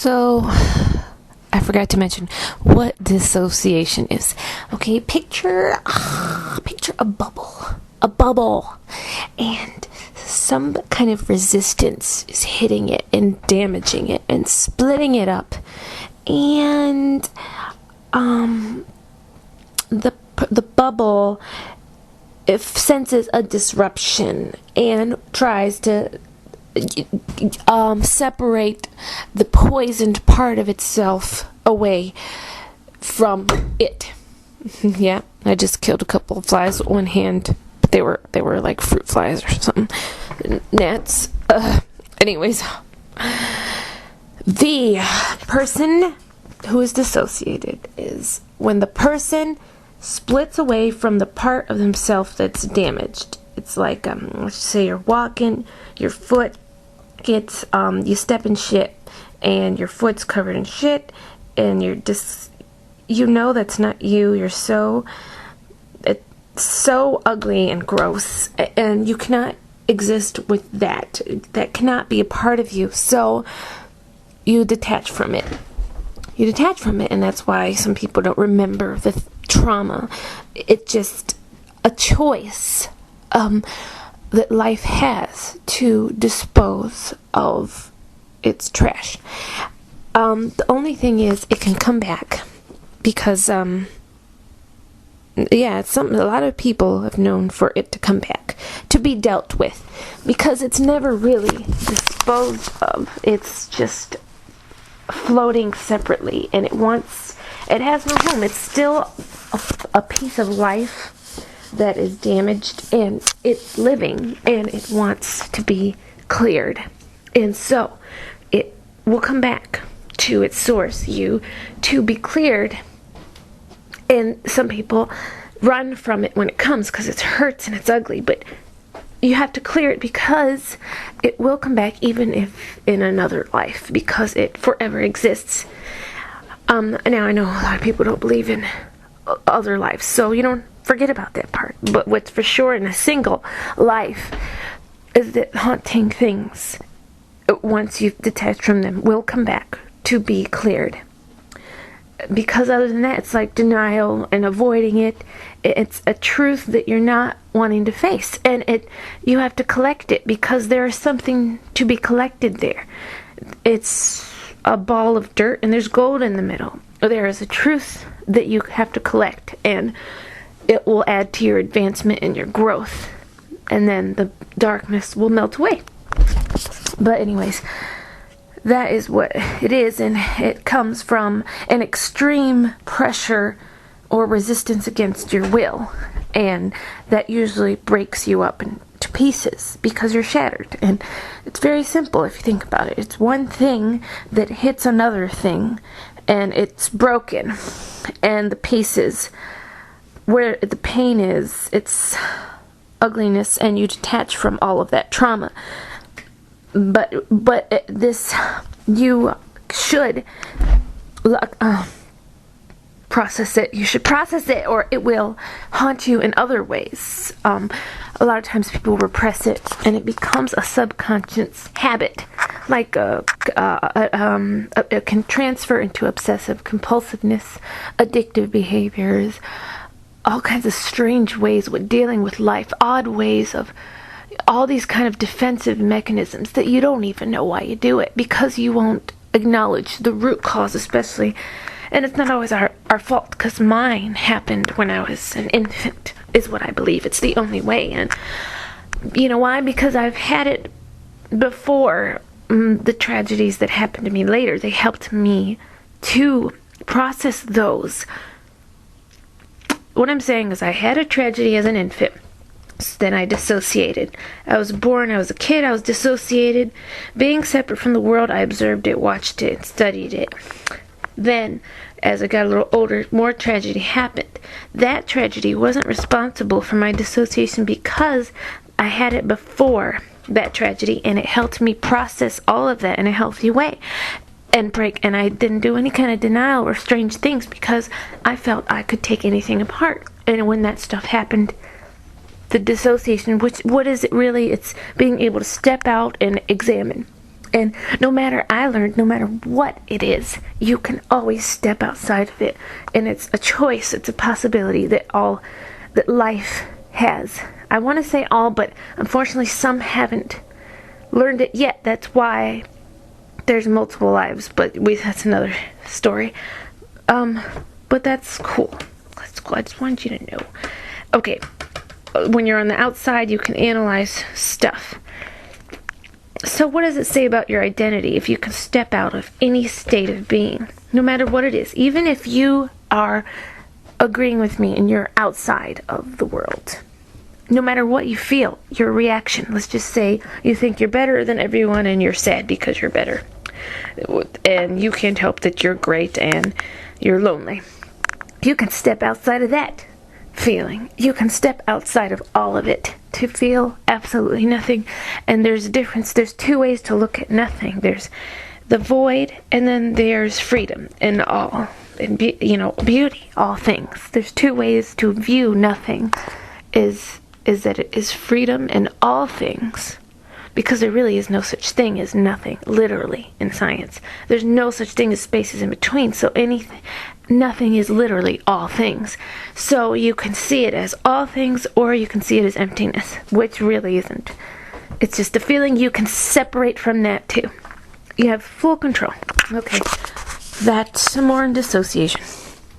So, I forgot to mention what dissociation is. Okay, picture a bubble, and some kind of resistance is hitting it and damaging it and splitting it up, and the bubble, it senses a disruption and tries to separate the poisoned part of itself away from it. Yeah, I just killed a couple of flies with one hand. But they were like fruit flies or something. Gnats. Anyways, the person who is dissociated is when the person splits away from the part of themselves that's damaged. It's like, let's say you're walking, your foot gets, you step in shit, and your foot's covered in shit, and you're just, that's not you. You're so ugly and gross, and you cannot exist with that. That cannot be a part of you. So you detach from it. And that's why some people don't remember the trauma. It's just a choice that life has to dispose of its trash. The only thing is, it can come back because, it's something a lot of people have known for it to come back, to be dealt with, because it's never really disposed of. It's just floating separately, and it has no home. It's still a piece of life that is damaged, and it's living, and it wants to be cleared. And so it will come back to its source, you, to be cleared. And some people run from it when it comes because it hurts and it's ugly, but you have to clear it because it will come back, even if in another life, because it forever exists. Now I know a lot of people don't believe in other lives, so you don't forget about that part. But what's for sure in a single life is that haunting things, once you've detached from them, will come back to be cleared. Because other than that, it's like denial and avoiding it. It's a truth that you're not wanting to face, and you have to collect it because there is something to be collected there. It's a ball of dirt, and there's gold in the middle. There is a truth that you have to collect, and it will add to your advancement and your growth, and then the darkness will melt away. But anyways, that is what it is, and it comes from an extreme pressure or resistance against your will, and that usually breaks you up into pieces because you're shattered. And it's very simple if you think about it. It's one thing that hits another thing, and it's broken, and the pieces where the pain is, it's ugliness, and you detach from all of that trauma. But this, you should process it. You should process it, or it will haunt you in other ways. A lot of times people repress it, and it becomes a subconscious habit. Like it can transfer into obsessive compulsiveness, addictive behaviors, all kinds of strange ways with dealing with life, odd ways of all these kind of defensive mechanisms that you don't even know why you do it, because you won't acknowledge the root cause, especially. And it's not always our fault, because mine happened when I was an infant, is what I believe. It's the only way. And you know why? Because I've had it before. The tragedies that happened to me later, they helped me to process those. What I'm saying is, I had a tragedy as an infant. Then I dissociated. I was born, I was a kid, I was dissociated. Being separate from the world, I observed it, watched it, studied it. Then, as I got a little older, more tragedy happened. That tragedy wasn't responsible for my dissociation because I had it before that tragedy, and it helped me process all of that in a healthy way. And I didn't do any kind of denial or strange things because I felt I could take anything apart. And when that stuff happened, the dissociation, what is it really? It's being able to step out and examine And I learned, no matter what it is, you can always step outside of it. And it's a choice, it's a possibility that life has. I want to say all, but unfortunately some haven't learned it yet. That's why there's multiple lives, but that's another story. But that's cool. That's cool. I just wanted you to know. Okay, when you're on the outside, you can analyze stuff. So what does it say about your identity if you can step out of any state of being, no matter what it is, even if you are agreeing with me and you're outside of the world? No matter what you feel, your reaction, let's just say you think you're better than everyone and you're sad because you're better. And you can't help that you're great and you're lonely. You can step outside of that feeling. You can step outside of all of it to feel absolutely nothing. And there's a difference. There's two ways to look at nothing. There's the void, and then there's freedom and all. And beauty, all things. There's two ways to view nothing. Is that it is freedom in all things, because there really is no such thing as nothing, literally, in science. There's no such thing as spaces in between, so nothing is literally all things. So you can see it as all things, or you can see it as emptiness, which really isn't. It's just a feeling. You can separate from that too. You have full control. Okay, that's some more in dissociation.